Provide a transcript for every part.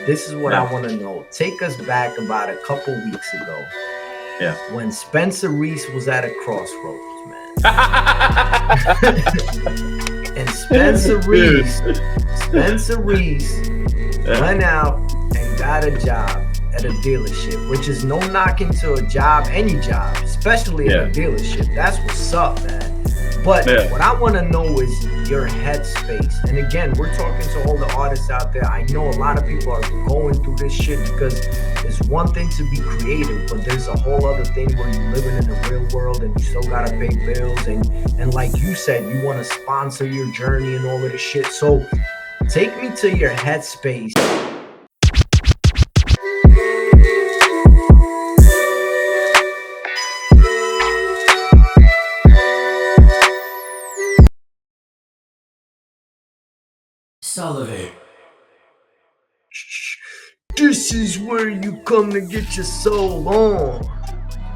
this is what I want to know. Take us back about a couple weeks ago. Yeah. When Spencer Reese was at a crossroads, man. And Spencer Reese went out and got a job at a dealership, which is no knock into a job, any job, especially at a dealership. That's what's up, man. But what I want to know is your headspace. And again, we're talking to all the artists out there. I know a lot of people are going through this shit because it's one thing to be creative, but there's a whole other thing where you're living in the real world and you still gotta pay bills. And like you said, you want to sponsor your journey and all of this shit. So take me to your headspace. SouLivate. This is where you come to get your soul on.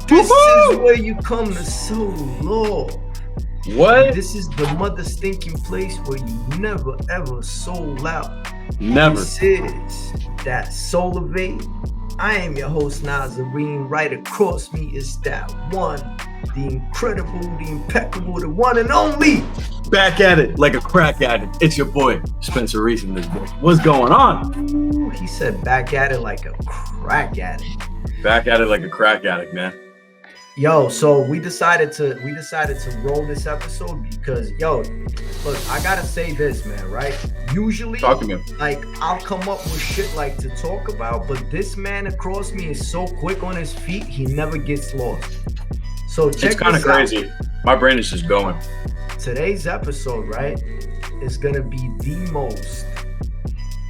This is where you come to soul law. What? This is the mother stinking place where you never ever sold out. Never. This is that SouLivate. I am your host NazareN. Right across me is that one, the incredible, the impeccable, the one and only. Back at it like a crack addict. It's your boy, Spencer Reese and this boy. What's going on? Ooh, he said back at it like a crack addict. Back at it like a crack addict, man. Yo, so we decided to roll this episode because, yo, look, I gotta say this, man, right? Usually, talk to me. Like, I'll come up with shit like to talk about, but this man across me is so quick on his feet, he never gets lost. So check it's kind of crazy. My brain is just going. Today's episode, right, is gonna be the most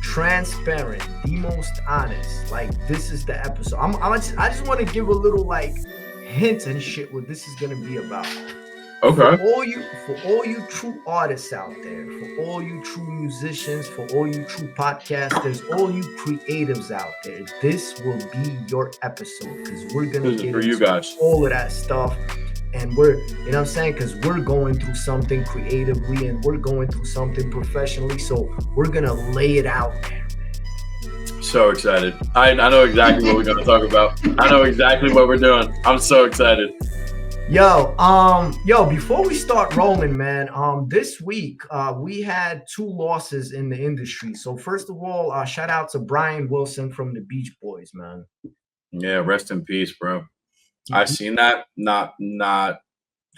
transparent, the most honest. Like, this is the episode. I just want to give a little like hint and shit what this is gonna be about. Okay. For all you true artists out there, for all you true musicians, for all you true podcasters, all you creatives out there, this will be your episode because we're gonna get into you guys. All of that stuff. And we're, you know what I'm saying? Because we're going through something creatively and we're going through something professionally. So we're going to lay it out there. So excited. I know exactly what we're going to talk about. I know exactly what we're doing. I'm so excited. Yo, before we start rolling, man, this week, we had 2 losses in the industry. So first of all, shout out to Brian Wilson from the Beach Boys, man. Yeah, rest in peace, bro. I seen that. Not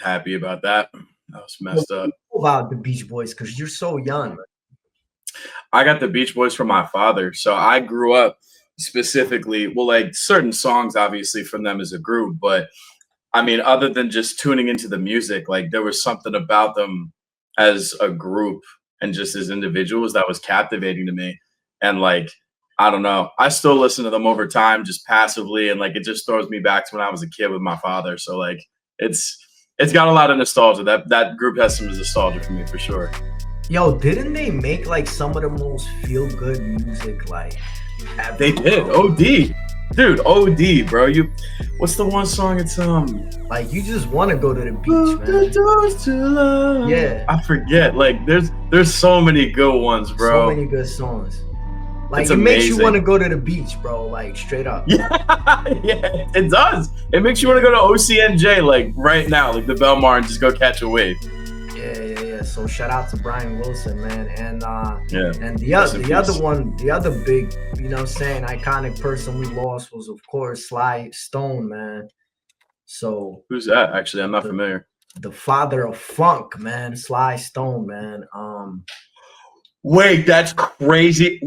happy about that. That was messed up. About the Beach Boys, because you're so young. I got the Beach Boys from my father, so I grew up specifically. Well, like certain songs, obviously, from them as a group, but I mean, other than just tuning into the music, like there was something about them as a group and just as individuals that was captivating to me, and like. I don't know. I still listen to them over time, just passively, and like it just throws me back to when I was a kid with my father. So like it's got a lot of nostalgia. That group has some nostalgia for me for sure. Yo, didn't they make like some of the most feel good music like ever? They did. OD. Dude, OD, bro. What's the one song? It's like you just want to go to the beach, man. The doors to love. Yeah. I forget. Like there's so many good ones, bro. So many good songs. Like it makes you want to go to the beach, bro. Like straight up. Yeah, it does. It makes you want to go to OCNJ like right now, like the Belmar, and just go catch a wave. Yeah. So shout out to Brian Wilson, man, and and the other big, you know, saying iconic person we lost was of course Sly Stone, man. So who's that? Actually, I'm not familiar. The father of funk, man, Sly Stone, man. Wait, that's crazy.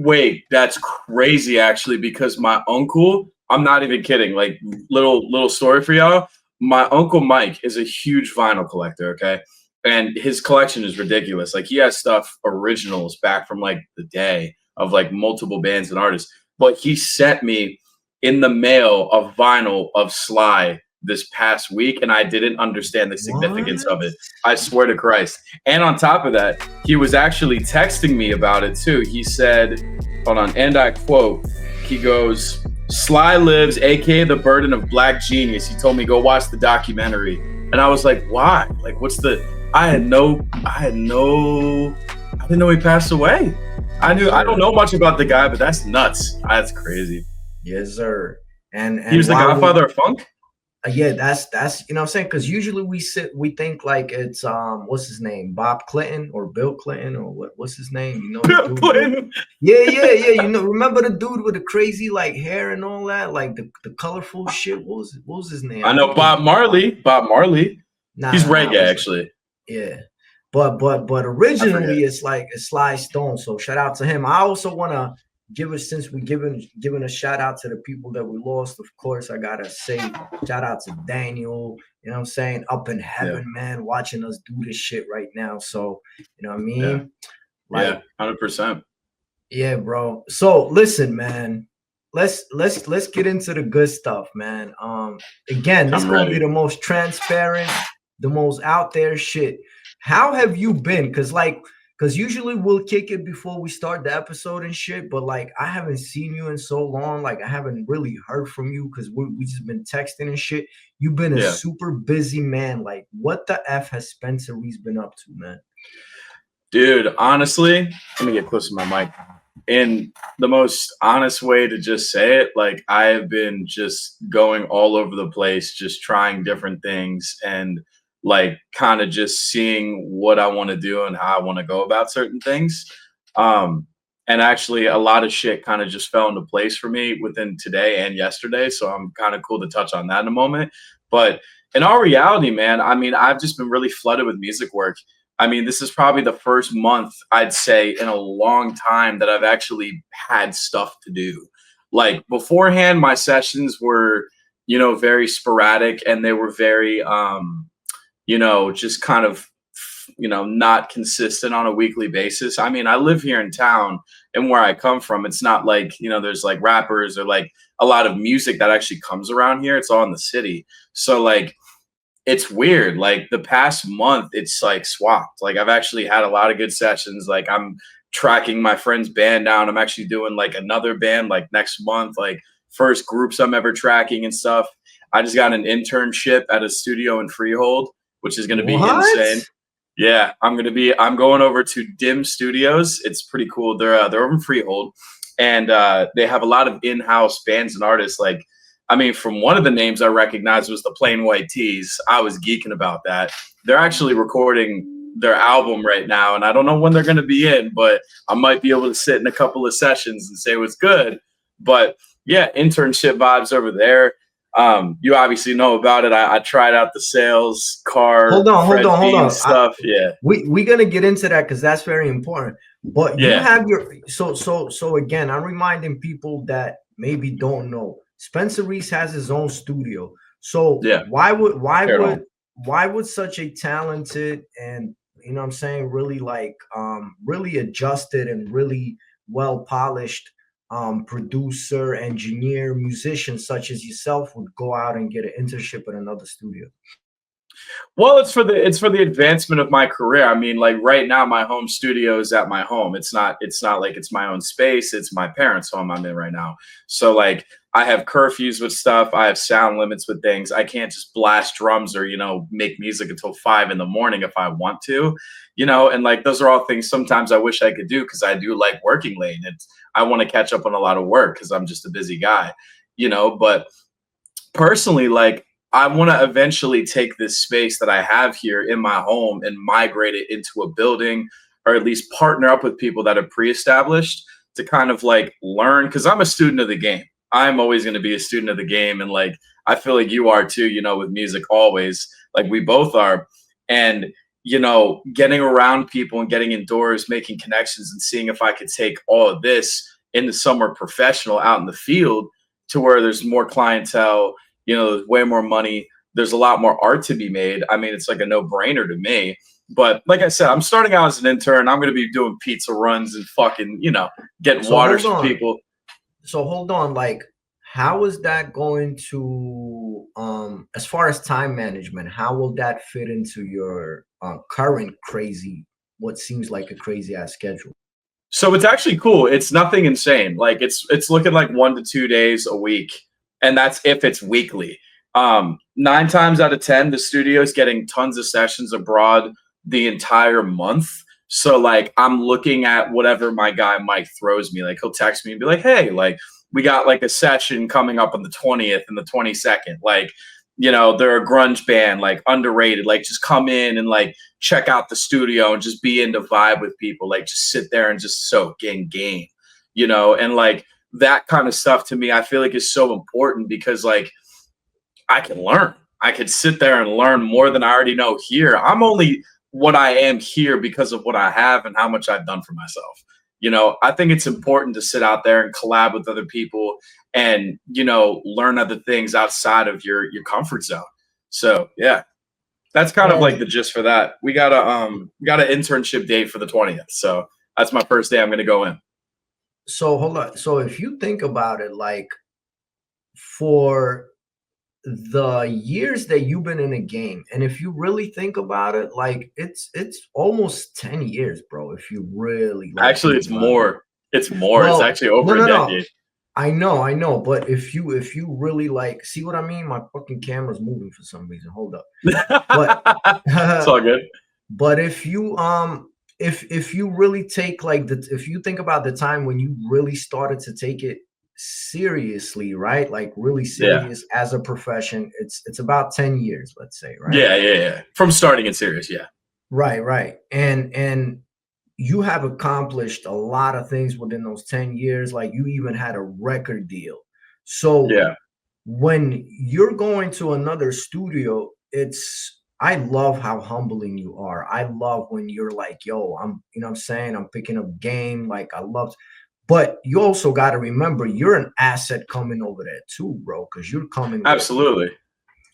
Actually, because my uncle, I'm not even kidding. Like little story for y'all. My uncle Mike is a huge vinyl collector. Okay. And his collection is ridiculous. Like he has stuff originals back from like the day of like multiple bands and artists, but he sent me in the mail a vinyl of Sly this past week, and I didn't understand the significance of it. I swear to Christ. And on top of that, he was actually texting me about it too. He said, hold on, and I quote, he goes, Sly lives, aka the burden of black genius. He told me go watch the documentary. And I was like, why? Like I didn't know he passed away. I don't know much about the guy, but that's nuts. That's crazy. Yes, sir. And he was the godfather of funk? Yeah, that's you know what I'm saying, because usually we think like it's what's his name, Bob Clinton or Bill Clinton or what's his name, you know, Bill Clinton. Yeah, you know, remember the dude with the crazy like hair and all that, like the colorful shit. What was his name? I know Bob Marley. He's reggae actually. Yeah. But originally it's like it's Sly Stone. So shout out to him. I also want to give it, since we giving a shout out to the people that we lost. Of course, I gotta say shout out to Daniel. You know what I'm saying? Up in heaven, man, watching us do this shit right now. So you know what I mean? Like, 100%. Yeah, bro. So listen, man. Let's get into the good stuff, man. Again, this is gonna be the most transparent, the most out there shit. How have you been? Because usually we'll kick it before we start the episode and shit, but like I haven't seen you in so long. Like I haven't really heard from you because we just been texting and shit. You've been a super busy man. Like, what the F has Spencer Reese been up to, man? Dude, honestly, let me get close to my mic. In the most honest way to just say it, like I have been just going all over the place, just trying different things and like kind of just seeing what I want to do and how I want to go about certain things. And actually a lot of shit kind of just fell into place for me within today and yesterday. So I'm kind of cool to touch on that in a moment. But in all reality, man, I mean, I've just been really flooded with music work. I mean, this is probably the first month I'd say in a long time that I've actually had stuff to do. Like beforehand, my sessions were, you know, very sporadic and they were very, you know, just kind of, you know, not consistent on a weekly basis. I mean, I live here in town and where I come from, it's not like, you know, there's like rappers or like a lot of music that actually comes around here. It's all in the city. So like, it's weird. Like the past month, it's like swapped. Like I've actually had a lot of good sessions. Like I'm tracking my friend's band down. I'm actually doing like another band like next month, like first groups I'm ever tracking and stuff. I just got an internship at a studio in Freehold, which is going to be insane. Yeah, I'm going over to Dim Studios. It's pretty cool. They're over in Freehold, and they have a lot of in-house bands and artists. Like, I mean, from one of the names I recognized was the Plain White Tees. I was geeking about that. They're actually recording their album right now, and I don't know when they're going to be in, but I might be able to sit in a couple of sessions and say what's good. But yeah, internship vibes over there. You obviously know about it. I tried out the sales car. Hold on. Stuff. Yeah, we're gonna get into that because that's very important. But you have your so again, I'm reminding people that maybe don't know. Spencer Reese has his own studio. So why would such a talented and, you know what I'm saying, really like really adjusted and really well polished producer, engineer, musician such as yourself would go out and get an internship at another studio? Well, it's for the advancement of my career. I mean, like right now, my home studio is at my home. It's not like it's my own space. It's my parents' home I'm in right now. So like I have curfews with stuff. I have sound limits with things. I can't just blast drums or, you know, make music until 5 a.m. if I want to, you know, and like those are all things sometimes I wish I could do because I do like working late. And I want to catch up on a lot of work because I'm just a busy guy, you know, but personally, like, I want to eventually take this space that I have here in my home and migrate it into a building, or at least partner up with people that are pre-established to kind of like learn, because I'm a student of the game. I'm always going to be a student of the game. And like, I feel like you are too, you know, with music always, like we both are. And, you know, getting around people and getting indoors, making connections and seeing if I could take all of this into somewhere professional out in the field to where there's more clientele, you know, there's way more money. There's a lot more art to be made. I mean, it's like a no-brainer to me. But like I said, I'm starting out as an intern. I'm going to be doing pizza runs and fucking, you know, getting waters for people. So hold on, like, how is that going to, as far as time management, how will that fit into your current crazy, what seems like a crazy ass schedule? So it's actually cool. It's nothing insane. Like it's looking like 1 to 2 days a week. And that's if it's weekly. 9 times out of 10, the studio is getting tons of sessions abroad the entire month. So like I'm looking at whatever my guy Mike throws me. Like he'll text me and be like, hey, like we got like a session coming up on the 20th and the 22nd. Like, you know, they're a grunge band, like underrated. Like just come in and like check out the studio and just be in the vibe with people. Like just sit there and just soak in game, you know, and like that kind of stuff to me, I feel like is so important because like I can learn. I could sit there and learn more than I already know here. I'm only what I am here because of what I have and how much I've done for myself. You know, I think it's important to sit out there and collab with other people and, you know, learn other things outside of your comfort zone. So yeah, that's kind of like the gist for that. We got an internship date for the 20th. So that's my first day I'm gonna go in. So hold on. So if you think about it, like for the years that you've been in a game, and if you really think about it, like it's almost 10 years, bro. If you really like actually it's more. It's more. It's actually over a decade. I know, but if you really like, see what I mean? My fucking camera's moving for some reason. Hold up. But it's all good. But if you if you really take like if you think about the time when you really started to take it seriously, right? Like really serious as a profession, it's about 10 years, let's say, right? Yeah. From starting it serious, yeah. Right. And you have accomplished a lot of things within those 10 years. Like you even had a record deal. So yeah, when you're going to another studio, I love how humbling you are. I love when you're like, yo, I'm, you know what I'm saying? I'm picking up game. Like I love, but you also got to remember you're an asset coming over there too, bro. Cause you're coming. Absolutely.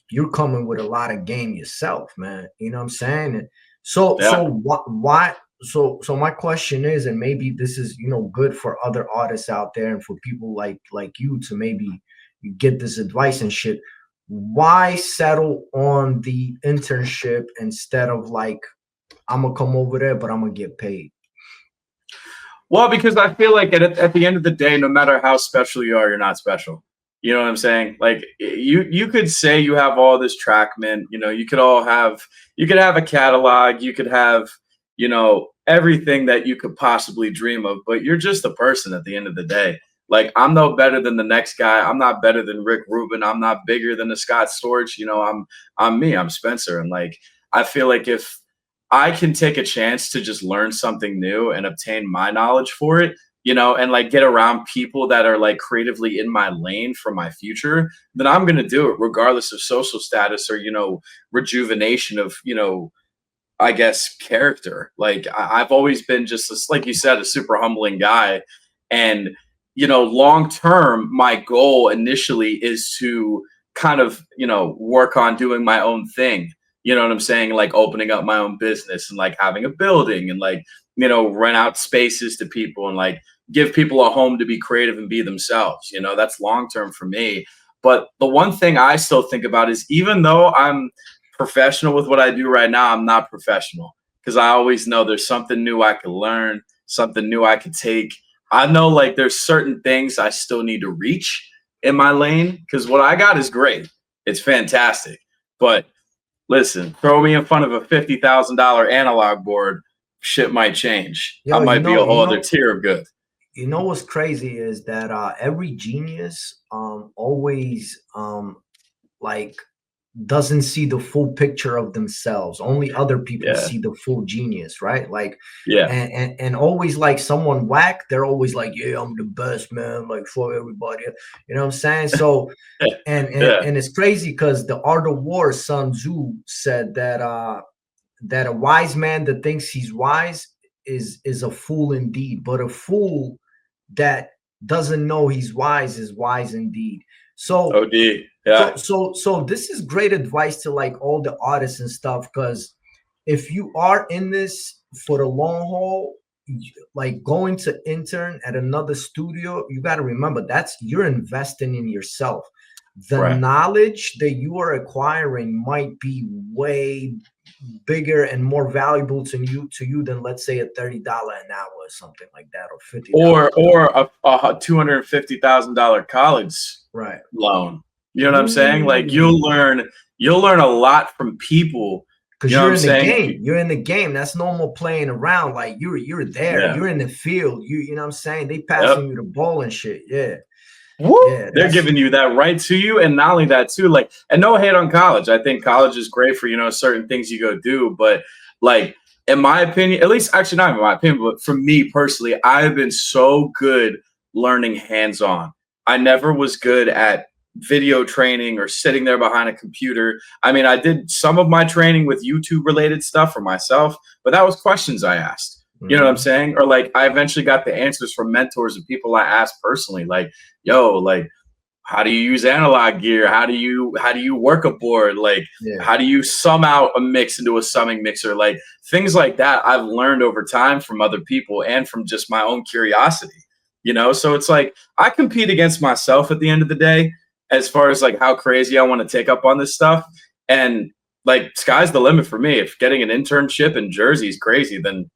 You're coming with a lot of game yourself, man. You know what I'm saying? And so why? So my question is, and maybe this is, you know, good for other artists out there and for people like you to maybe get this advice and shit. Why settle on the internship instead of like, I'm gonna come over there, but I'm gonna get paid? Well, because I feel like at the end of the day, no matter how special you are, you're not special. You know what I'm saying? Like you could say you have all this trackment, you know, you could have a catalog, you could have, you know, everything that you could possibly dream of, but you're just a person at the end of the day. Like I'm no better than the next guy. I'm not better than Rick Rubin. I'm not bigger than the Scott Storch. You know, I'm me. I'm Spencer. And like I feel like if I can take a chance to just learn something new and obtain my knowledge for it, you know, and like get around people that are like creatively in my lane for my future, then I'm going to do it regardless of social status or, you know, rejuvenation of, you know, I guess character. Like I've always been just like you said, a super humbling guy. And, you know, long term, my goal initially is to kind of, you know, work on doing my own thing. You know what I'm saying? Like opening up my own business and like having a building and like, you know, rent out spaces to people and like give people a home to be creative and be themselves. You know, that's long term for me. But the one thing I still think about is even though I'm professional with what I do right now, I'm not professional because I always know there's something new I can learn, something new I can take. I know like there's certain things I still need to reach in my lane because what I got is great. It's fantastic. But listen, throw me in front of a $50,000 analog board, shit might change. Yo, I might be a whole other tier of good. You know what's crazy is that every genius always like doesn't see the full picture of themselves. Only other people see the full genius, right? Like, and always like someone whack, they're always like, yeah, I'm the best, man, like for everybody. You know what I'm saying? So, and it's crazy because the Art of War, Sun Tzu said that that a wise man that thinks he's wise is a fool indeed, but a fool that doesn't know he's wise is wise indeed. So so this is great advice to like all the artists and stuff, because if you are in this for the long haul, like going to intern at another studio, you got to remember you're investing in yourself. The knowledge that you are acquiring might be way bigger and more valuable to you than, let's say, a $30 an hour or something like that, or $50 or a $250,000 college loan. You know what I'm saying? Like you'll learn a lot from people Because You know you're what I'm in the saying? game. You're in the game. That's normal playing around. Like you're there. Yeah. You're in the field. You know what I'm saying? They Yep. passing you the ball and shit. Yeah. Woo! Yeah. They're giving you that right to you. And not only that too, like, and no hate on college. I think college is great for, you know, certain things you go do. But like, in my opinion, at least actually not in my opinion, but for me personally, I've been so good learning hands-on. I never was good at video training or sitting there behind a computer. I mean, I did some of my training with YouTube related stuff for myself, but that was questions I asked. You know what I'm saying? Or like I eventually got the answers from mentors and people I asked personally, like, yo, like, how do you use analog gear? How do you work a board? Like, how do you sum out a mix into a summing mixer? Like things like that I've learned over time from other people and from just my own curiosity, you know? So it's like I compete against myself at the end of the day as far as like how crazy I want to take up on this stuff. And like sky's the limit for me. If getting an internship in Jersey is crazy, then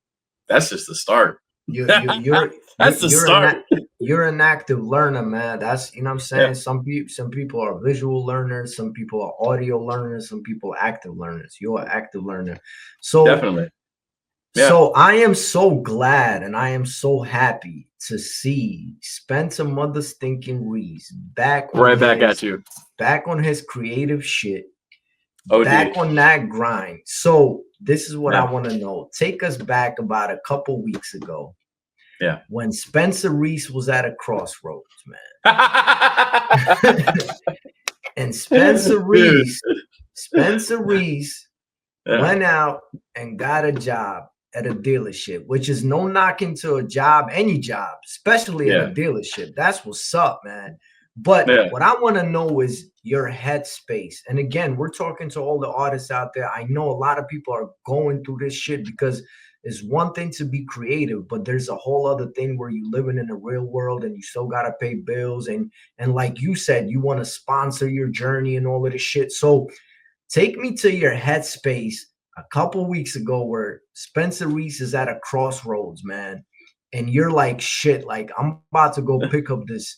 that's just the start. That's the start. You're an active learner, man. That's, you know what I'm saying? Yeah. Some people are visual learners, some people are audio learners, some people are active learners. You're an active learner. So definitely. Yeah. So I am so glad and I am so happy to see Spencer Mother Stinking Reese back at you. Back on his creative shit. OD. Back on that grind. So this is what I want to know. Take us back about a couple weeks ago. Yeah. When Spencer Reese was at a crossroads, man. And Spencer Reese went out and got a job at a dealership, which is no knocking to a job, any job, especially at a dealership. That's what's up, man. But what I want to know is your headspace. And again, we're talking to all the artists out there. I know a lot of people are going through this shit because it's one thing to be creative, but there's a whole other thing where you living in the real world and you still got to pay bills. And like you said, you want to sponsor your journey and all of this shit. So take me to your headspace a couple weeks ago where Spencer Reese is at a crossroads, man. And you're like, shit, like I'm about to go pick up this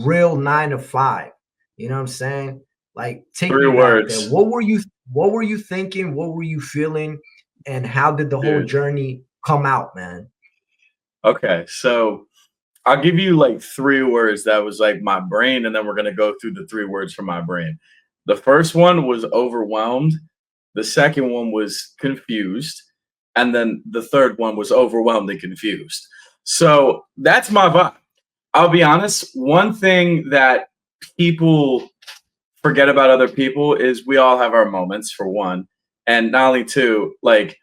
real 9 to 5. You know what I'm saying? Like take 3 me words. back there. What were you thinking? What were you feeling? And how did the whole journey come out, man? Okay, so I'll give you like 3 words that was like my brain, and then we're gonna go through the 3 words from my brain. The first one was overwhelmed. The second one was confused. And then the third one was overwhelmed and confused. So that's my vibe. I'll be honest. One thing that people forget about other people is we all have our moments, for one. And not only two, like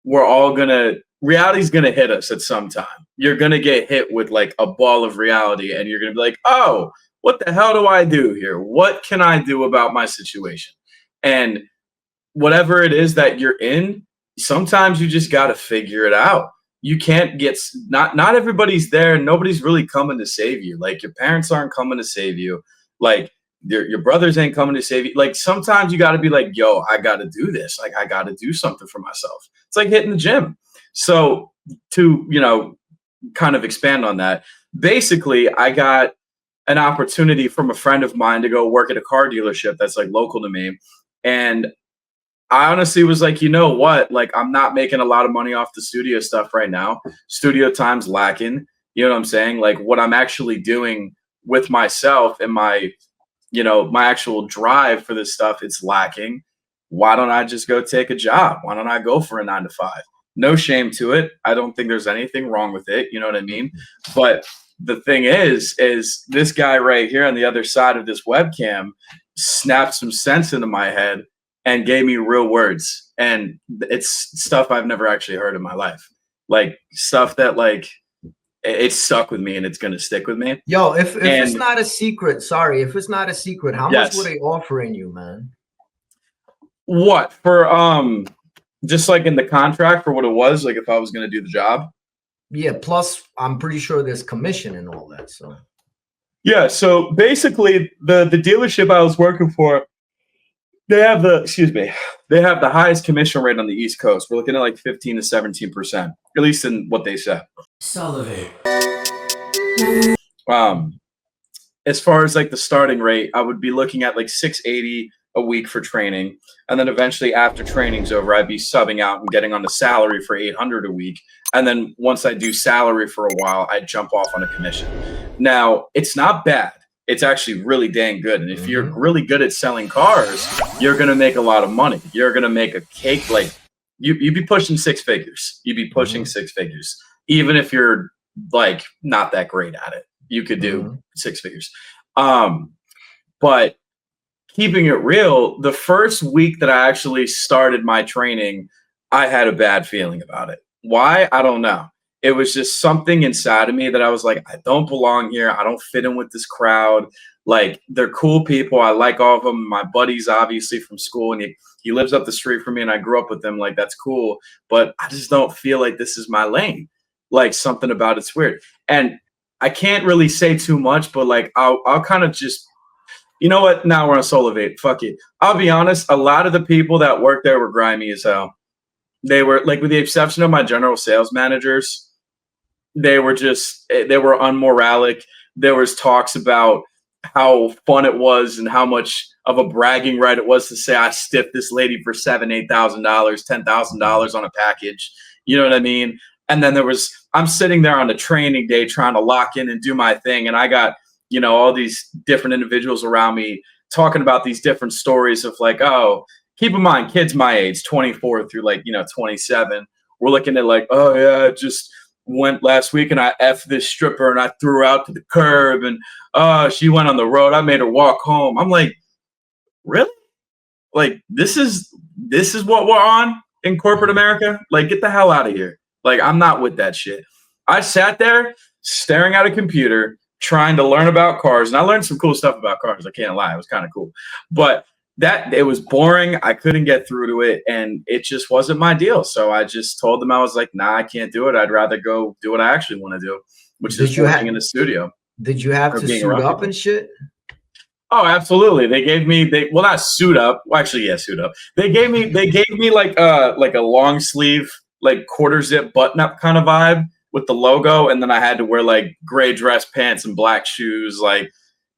reality's gonna hit us at some time. You're gonna get hit with like a ball of reality and you're gonna be like, oh, what the hell do I do here? What can I do about my situation? And whatever it is that you're in, sometimes you just gotta figure it out. You can't not everybody's there. Nobody's really coming to save you. Like your parents aren't coming to save you. Like your brothers ain't coming to save you. Like sometimes you got to be like, yo, I got to do this. Like I got to do something for myself. It's like hitting the gym. So to, kind of expand on that, basically I got an opportunity from a friend of mine to go work at a car dealership that's like local to me. And I honestly was like, you know what? Like I'm not making a lot of money off the studio stuff right now. Studio time's lacking. You know what I'm saying? Like what I'm actually doing with myself and my actual drive for this stuff, it's lacking. Why don't I just go take a job? Why don't I go for a 9 to 5? No shame to it. I don't think there's anything wrong with it. You know what I mean? But the thing is this guy right here on the other side of this webcam snapped some sense into my head and gave me real words. And it's stuff I've never actually heard in my life. Like stuff that like it stuck with me and it's going to stick with me. Yo, if it's not a secret, if it's not a secret, how much were they offering you, man? What for? Just like in the contract for what it was, like if I was going to do the job. Yeah. Plus I'm pretty sure there's commission and all that. So yeah. So basically the dealership I was working for, they have the highest commission rate on the East Coast. We're looking at like 15 to 17%, at least in what they said. SouLivate. As far as like the starting rate, I would be looking at like 680 a week for training. And then eventually after training's over, I'd be subbing out and getting on the salary for 800 a week. And then once I do salary for a while, I'd jump off on a commission. Now, it's not bad. It's actually really dang good. And if you're really good at selling cars, you're going to make a lot of money. You're going to make a cake. Like you'd be pushing six figures. You'd be pushing six figures. Even if you're like not that great at it, you could do six figures. But keeping it real, the first week that I actually started my training, I had a bad feeling about it. Why? I don't know. It was just something inside of me that I was like, I don't belong here. I don't fit in with this crowd. Like, they're cool people. I like all of them. My buddy's obviously from school, and he lives up the street from me, and I grew up with him. Like, that's cool. But I just don't feel like this is my lane. Like, something about it's weird. And I can't really say too much, but like, I'll kind of just, you know what? Now we're on SouLivate. Fuck it. I'll be honest. A lot of the people that worked there were grimy as hell. They were, like, with the exception of my general sales managers, they were unmoralic. There was talks about how fun it was and how much of a bragging right it was to say I stiffed this lady for $7,000, $8,000, $10,000 on a package. You know what I mean? And then I'm sitting there on a training day trying to lock in and do my thing. And I got, you know, all these different individuals around me talking about these different stories of like, oh, keep in mind, kids my age, 24 through like, 27, we're looking at like, oh yeah, I just went last week and I F'd this stripper and I threw her out to the curb and she went on the road. I made her walk home. I'm like, really? Like, this is what we're on in corporate America? Like, get the hell out of here. Like, I'm not with that shit. I sat there staring at a computer trying to learn about cars, and I learned some cool stuff about cars. I can't lie. It was kind of cool. But it was boring. I couldn't get through to it, and it just wasn't my deal. So I just told them, I was like, nah, I can't do it. I'd rather go do what I actually want to do, which is working in the studio. Did you have to suit up and shit? Oh, absolutely. They gave me not suit up. Well, actually, yeah, suit up. They gave me like a long sleeve, like quarter zip button up kind of vibe with the logo, and then I had to wear like gray dress pants and black shoes, like,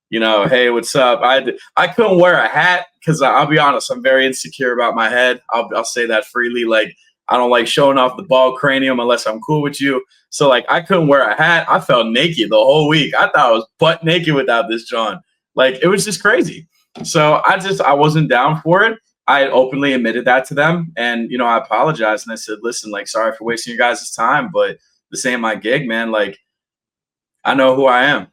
hey, what's up? I couldn't wear a hat because I'll be honest, I'm very insecure about my head. I'll say that freely. Like, I don't like showing off the bald cranium unless I'm cool with you. So like, I couldn't wear a hat. I felt naked the whole week. I thought I was butt naked without this John. Like, it was just crazy. So I wasn't down for it. I openly admitted that to them, and I apologized and I said, listen, like, sorry for wasting your guys' time, but this ain't my gig, man. Like, I know who I am.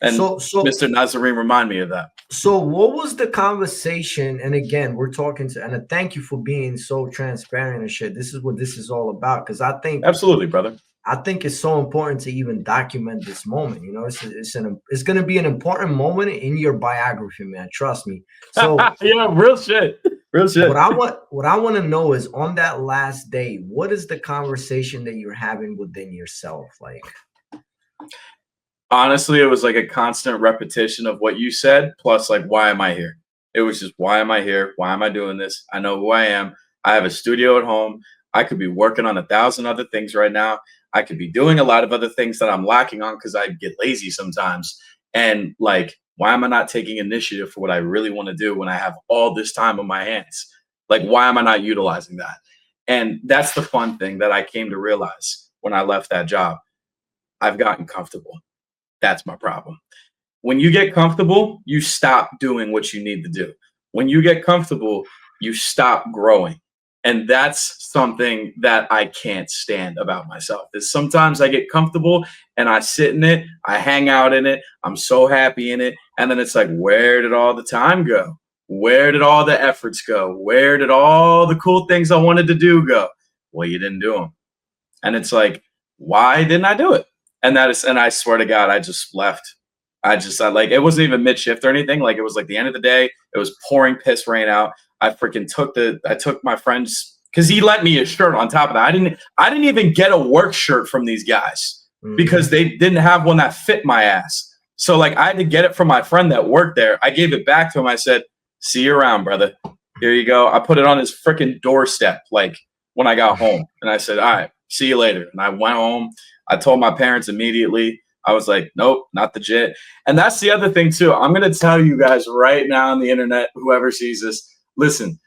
And Mr. NazareN remind me of that. So what was the conversation? And again, we're talking to, and I thank you for being so transparent and shit. This is what this is all about. Because I think absolutely, brother. I think it's so important to even document this moment. It's going to be an important moment in your biography, man. Trust me. So yeah, real shit. Real shit. What I want to know is, on that last day, what is the conversation that you're having within yourself? Like, honestly, it was like a constant repetition of what you said, plus like, why am I here? It was just, why am I here? Why am I doing this? I know who I am. I have a studio at home. I could be working on 1,000 other things right now. I could be doing a lot of other things that I'm lacking on because I get lazy sometimes. And like, why am I not taking initiative for what I really want to do when I have all this time on my hands? Like, why am I not utilizing that? And that's the fun thing that I came to realize when I left that job. I've gotten comfortable. That's my problem. When you get comfortable, you stop doing what you need to do. When you get comfortable, you stop growing. And that's something that I can't stand about myself. Is sometimes I get comfortable and I sit in it, I hang out in it, I'm so happy in it. And then it's like, where did all the time go? Where did all the efforts go? Where did all the cool things I wanted to do go? Well, you didn't do them. And it's like, why didn't I do it? And I swear to God, I just left. I like, it wasn't even mid-shift or anything. Like, it was like the end of the day. It was pouring piss rain out. I took my friend's, because he lent me a shirt on top of that. I didn't even get a work shirt from these guys because they didn't have one that fit my ass. So like, I had to get it from my friend that worked there. I gave it back to him. I said, see you around, brother. Here you go. I put it on his freaking doorstep, like, when I got home. And I said, all right, see you later. And I went home. I told my parents immediately. I was like, nope, not the jit. And that's the other thing too. I'm going to tell you guys right now on the internet, whoever sees this, listen,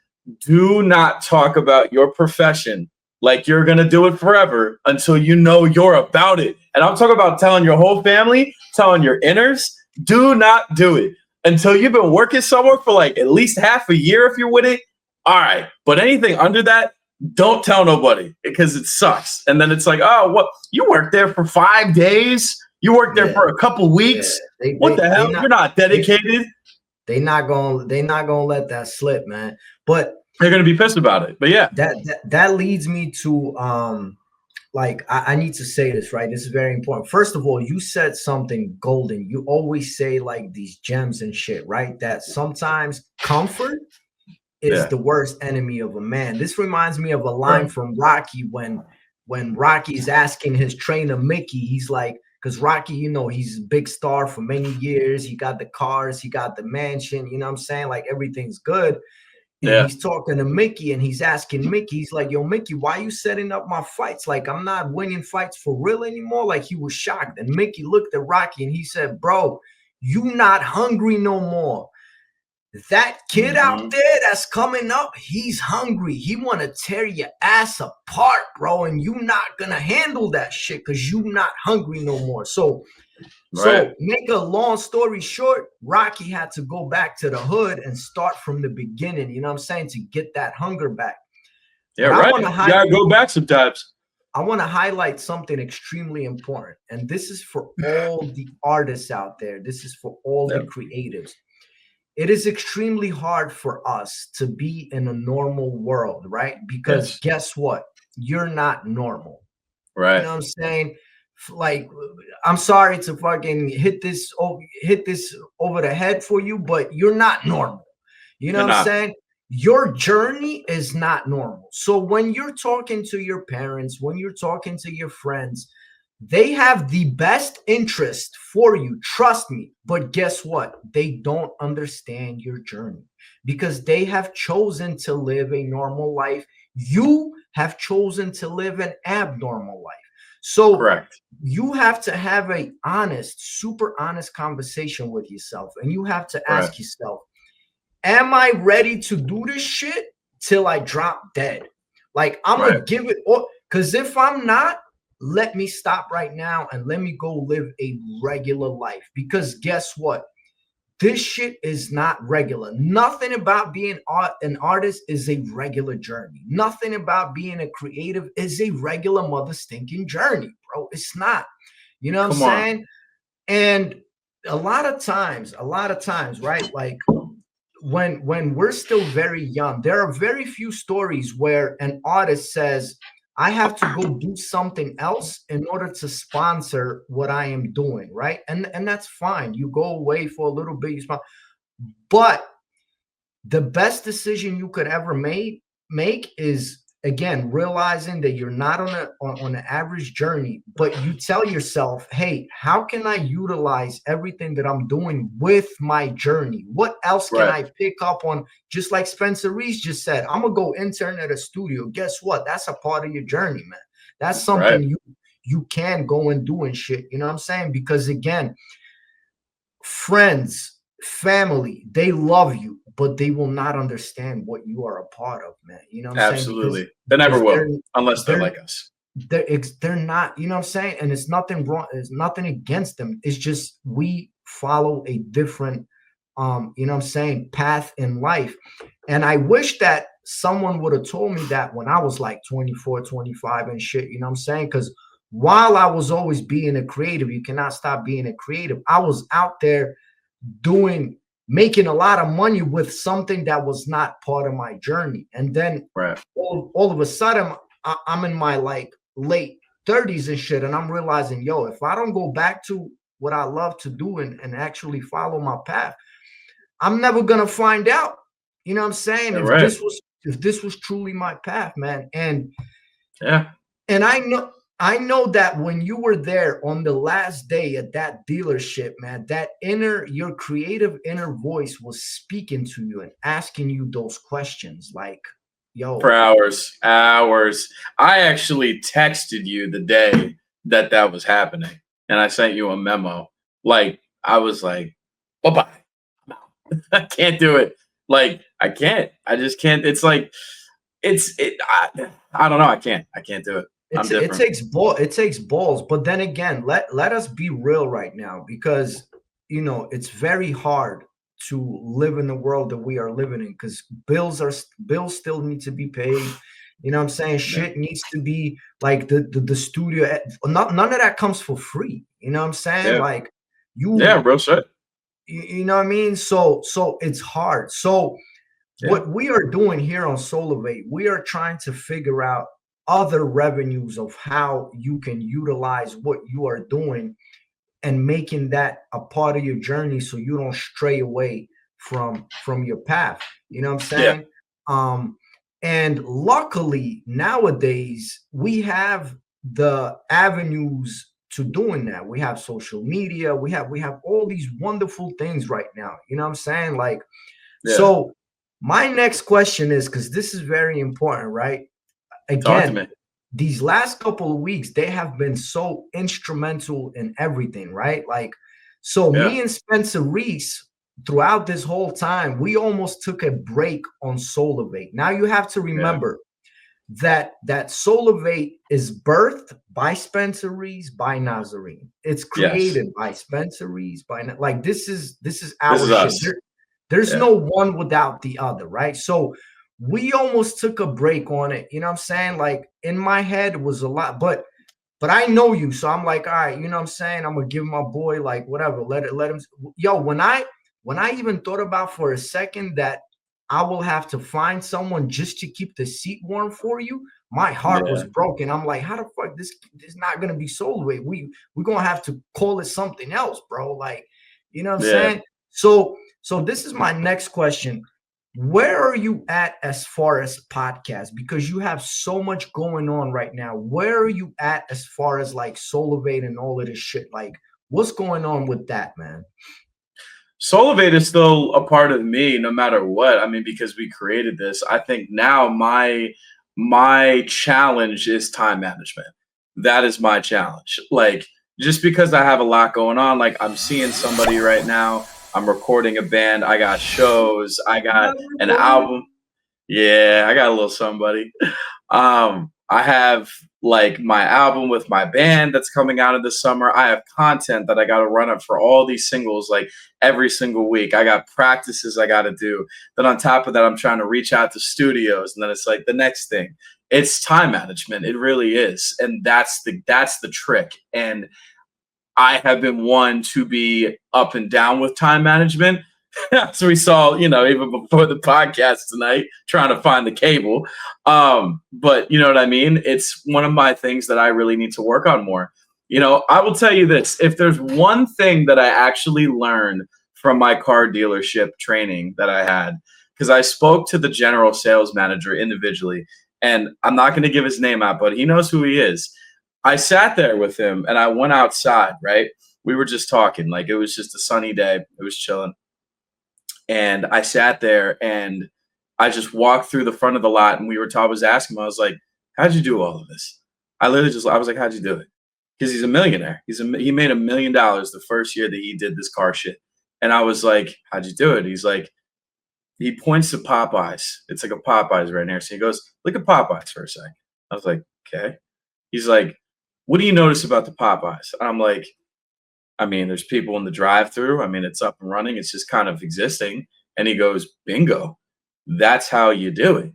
do not talk about your profession like you're going to do it forever until you know you're about it. And I'm talking about telling your whole family, telling your inners, do not do it until you've been working somewhere for like at least half a year if you're with it. All right. But anything under that, don't tell nobody because it sucks. And then it's like, oh, what? You worked there for 5 days? You worked there for a couple weeks? Yeah. What the hell? You're not dedicated. They're not gonna let that slip, man. But they're gonna be pissed about it. But yeah, that leads me to like I need to say this, right? This is very important. First of all, you said something golden. You always say like these gems and shit, right? That sometimes comfort is the worst enemy of a man. This reminds me of a line from Rocky when Rocky's asking his trainer Mickey, he's like, because Rocky, you know, he's a big star for many years. He got the cars, he got the mansion, you know what I'm saying? Like everything's good. And he's talking to Mickey and he's asking Mickey, he's like, yo, Mickey, why you setting up my fights? Like, I'm not winning fights for real anymore. Like, he was shocked. And Mickey looked at Rocky and he said, bro, you not hungry no more. That kid out there that's coming up, he's hungry. He want to tear your ass apart, bro. And you not going to handle that shit because you not hungry no more. So make a long story short, Rocky had to go back to the hood and start from the beginning, you know what I'm saying, to get that hunger back. Yeah, right. You gotta go back sometimes. I want to highlight something extremely important. And this is for all the artists out there. This is for all the creatives. It is extremely hard for us to be in a normal world, right? Because guess what? You're not normal. Right. You know what I'm saying? Like, I'm sorry to fucking hit this over the head for you, but you're not normal. You know what I'm saying? Your journey is not normal. So when you're talking to your parents, when you're talking to your friends, they have the best interest for you, trust me. But guess what? They don't understand your journey because they have chosen to live a normal life. You have chosen to live an abnormal life. So you have to have a honest, super honest conversation with yourself. And you have to ask yourself, am I ready to do this shit till I drop dead? Like, I'm going to give it all. Because if I'm not, let me stop right now and let me go live a regular life. Because guess what? This shit is not regular. Nothing about being an artist is a regular journey. Nothing about being a creative is a regular mother stinking journey, bro. It's not. You know what I'm saying? And a lot of times, right? Like when we're still very young, there are very few stories where an artist says, I have to go do something else in order to sponsor what I am doing, right? And that's fine. You go away for a little bit, but the best decision you could ever make is, again, realizing that you're not on an average journey, but you tell yourself, hey, how can I utilize everything that I'm doing with my journey? What else can I pick up on? Just like Spencer Reese just said, I'm gonna go intern at a studio. Guess what? That's a part of your journey, man. That's something you can go and do and shit. You know what I'm saying? Because again, friends, family, they love you, but they will not understand what you are a part of, man. You know what I'm saying? Absolutely. They never will, unless they're like us. They're not, you know what I'm saying? And it's nothing wrong. It's nothing against them. It's just we follow a different, you know what I'm saying, path in life. And I wish that someone would have told me that when I was like 24, 25 and shit, you know what I'm saying? Because while I was always being a creative, you cannot stop being a creative. I was out there making a lot of money with something that was not part of my journey. And then all of a sudden I'm in my like late 30s and shit. And I'm realizing, yo, if I don't go back to what I love to do and actually follow my path, I'm never going to find out, you know what I'm saying? If this was truly my path, man. And and I know that when you were there on the last day at that dealership, man, that your creative inner voice was speaking to you and asking you those questions like, yo. For hours. I actually texted you the day that was happening. and I sent you a memo, like I was like, bye bye. I'm out. I can't do it. Like I can't. I just can't. It's like I don't know. I can't do it. I'm It different. takes balls, but then again, let us be real right now, because it's very hard to live in the world that we are living in, because bills still need to be paid. You know what I'm saying? Yeah. Shit needs to be like the studio. None of that comes for free. You know what I'm saying? Yeah. Like Yeah. you Real shit. you know what I mean? So it's hard. So Yeah. what we are doing here on SouLivate, we are trying to figure out other revenues of how you can utilize what you are doing and making that a part of your journey, so you don't stray away from your path. You know what I'm Yeah. saying? And luckily nowadays we have the avenues to doing that. We have social media, we have all these wonderful things right now. You know what I'm saying? Like, Yeah. so my next question is, because this is very important, right? Talk to Again, me. these last couple of weeks, they have been so instrumental in everything, right? Like, so Yeah. me and Spencer Reese, throughout this whole time, we almost took a break on SouLivate. Now you have to Yeah. remember that SouLivate is birthed by Spencer Reese, by NazareN. It's Yes. created by Spencer Reese, like this is This our is shit. us. There's Yeah. no one without the other, right? So we almost took a break on it. You know what I'm saying? Like, in my head it was a lot, but I know you, so I'm like, all right, you know what I'm saying? I'm gonna give my boy, like, whatever, let him. Yo, when I even thought about for a second that I will have to find someone just to keep the seat warm for you, my heart was Yeah. broken. I'm like, how the fuck this is not gonna be SouLivate? We're gonna have to call it something else, bro. Like, you know what I'm Yeah. saying? So this is my next question. Where are you at as far as podcasts? Because you have so much going on right now. Where are you at as far as like SouLivate and all of this shit? Like, what's going on with that, man? SouLivate is still a part of me no matter what. I mean, because we created this. I think now my challenge is time management. That is my challenge. Like, just because I have a lot going on, like I'm seeing somebody right now, I'm recording a band, I got shows, I got an album. Yeah, I got a little somebody. I have like my album with my band that's coming out in the summer. I have content that I got to run up for all these singles like every single week. I got practices I got to do. Then on top of that, I'm trying to reach out to studios, and then it's like the next thing. It's time management. It really is, and that's the trick. And I have been one to be up and down with time management. As we saw, even before the podcast tonight, trying to find the cable. But you know what I mean? It's one of my things that I really need to work on more. I will tell you this. If there's one thing that I actually learned from my car dealership training that I had, because I spoke to the general sales manager individually, and I'm not going to give his name out, but he knows who he is. I sat there with him and I went outside, right? We were just talking. Like, it was just a sunny day. It was chilling. And I sat there and I just walked through the front of the lot, and I was asking him, I was like, how'd you do all of this? I was like, how'd you do it? Because he's a millionaire. He made $1 million the first year that he did this car shit. And I was like, how'd you do it? He's like, he points to Popeyes. It's like a Popeyes right there. So he goes, look at Popeyes for a second. I was like, okay. He's like, what do you notice about the Popeyes? And I'm like, I mean, there's people in the drive-through. I mean, it's up and running. It's just kind of existing. And he goes, bingo. That's how you do it.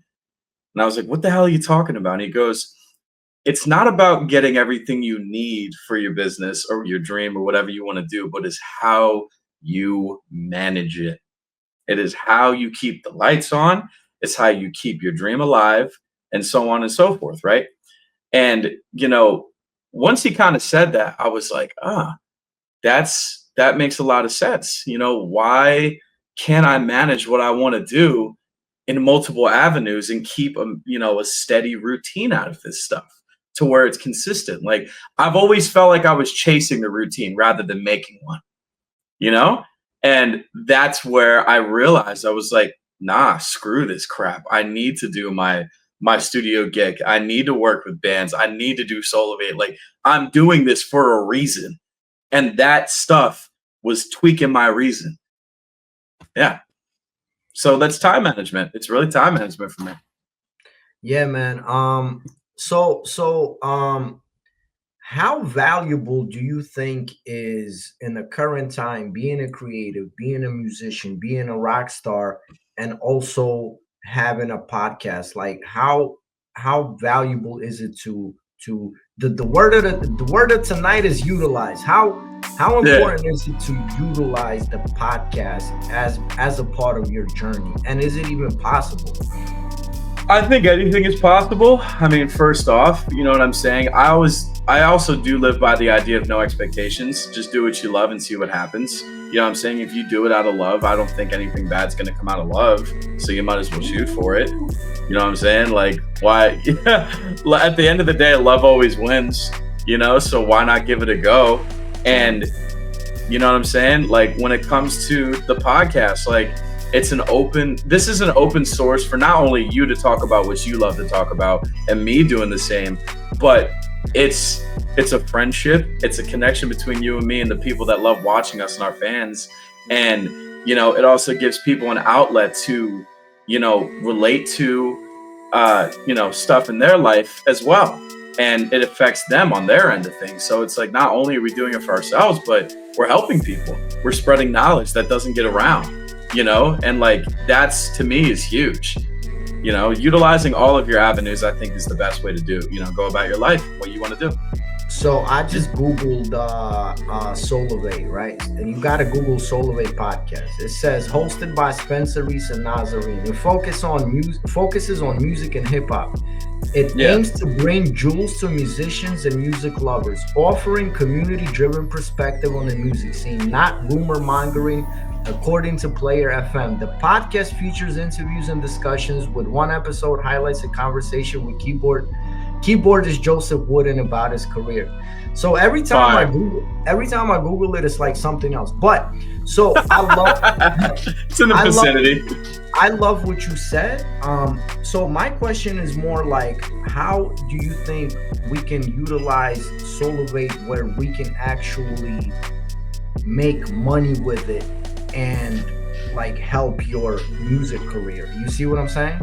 And I was like, what the hell are you talking about? And he goes, it's not about getting everything you need for your business or your dream or whatever you want to do, but it's how you manage it. It is how you keep the lights on. It's how you keep your dream alive, and so on and so forth, right? And, once he kind of said that, I was like, that makes a lot of sense. Why can't I manage what I want to do in multiple avenues and keep a steady routine out of this stuff to where it's consistent? Like, I've always felt like I was chasing the routine rather than making one, you know? And that's where I realized I was like, nah, screw this crap. I need to do my studio gig. I need to work with bands. I need to do SouLivate. Like, I'm doing this for a reason. And that stuff was tweaking my reason. Yeah. So that's time management. It's really time management for me. Yeah, man. How valuable do you think is in the current time being a creative, being a musician, being a rock star, and also having a podcast? Like how valuable is it to the word of the word of tonight is utilize. How important is it to utilize the podcast as a part of your journey? And is it even possible? I think anything is possible. I mean, first off, you know what I'm saying? I also do live by the idea of no expectations. Just do what you love and see what happens. You know what I'm saying? If you do it out of love, I don't think anything bad's going to come out of love. So you might as well shoot for it. You know what I'm saying? Like, why? At the end of the day, love always wins, you know? So why not give it a go? And you know what I'm saying? Like, when it comes to the podcast, like, this is an open source for not only you to talk about what you love to talk about and me doing the same, but it's a friendship. It's a connection between you and me and the people that love watching us and our fans. And, you know, it also gives people an outlet to, you know, relate to, you know, stuff in their life as well. And it affects them on their end of things. So it's like, not only are we doing it for ourselves, but we're helping people. We're spreading knowledge that doesn't get around. You know, and like that's to me is huge. You know, utilizing all of your avenues, I think, is the best way to do. You know, go about your life, what you want to do. So I just Googled SouLivate, right? And you got to Google SouLivate podcast. It says hosted by Spencer Reese and NazareN. It focuses on music and hip hop. It aims to bring jewels to musicians and music lovers, offering community-driven perspective on the music scene, not rumor mongering. According to Player FM, the podcast features interviews and discussions, with one episode highlights a conversation with keyboardist Joseph Wooden about his career. So every time I Google it, it's like something else. But so I love it's in the vicinity. I love what you said. So my question is more like, how do you think we can utilize SouLivate where we can actually make money with it and like help your music career? You see what I'm saying?